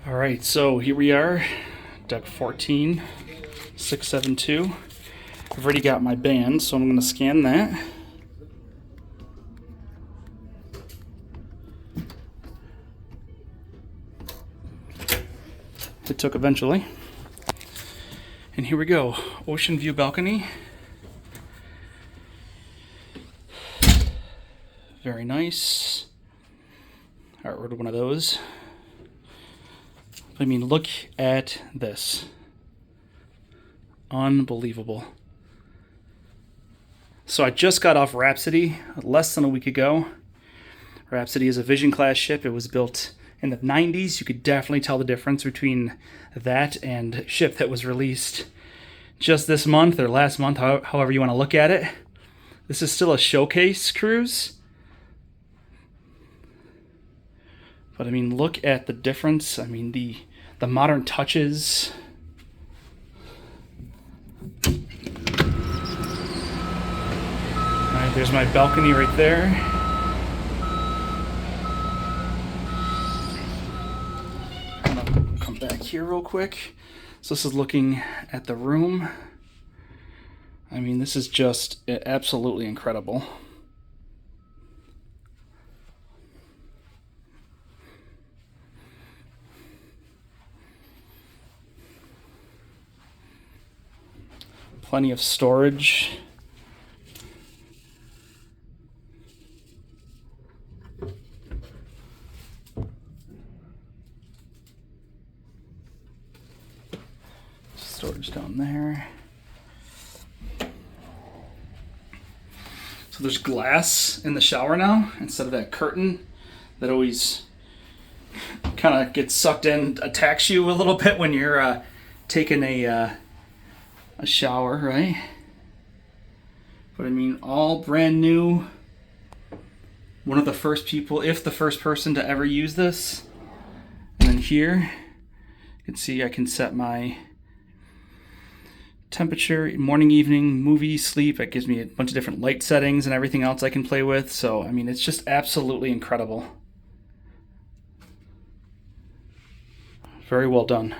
All right, so here we are, deck 14, 672. I've already got my band, so I'm going to scan that. It took eventually. And here we go, Ocean View Balcony. Very nice. I ordered one of those. I mean, look at this. Unbelievable. So I just got off Rhapsody less than a week ago. Rhapsody is a Vision class ship. It was built in the 90s. You could definitely tell the difference between that and ship that was released just this month or last month, however you want to look at it. This is still a showcase cruise. But I mean, look at the difference. I mean, the modern touches. All right, there's my balcony right there. I'm gonna come back here real quick. So this is looking at the room. I mean, this is just absolutely incredible. Plenty of storage. Storage down there. So there's glass in the shower now instead of that curtain that always kind of gets sucked in, attacks you a little bit when you're taking a shower, right? But I mean, all brand new. One of the first people, if the first person to ever use this. And then here, you can see I can set my temperature, morning, evening, movie, sleep. It gives me a bunch of different light settings and everything else I can play with. So, I mean, it's just absolutely incredible. Very well done.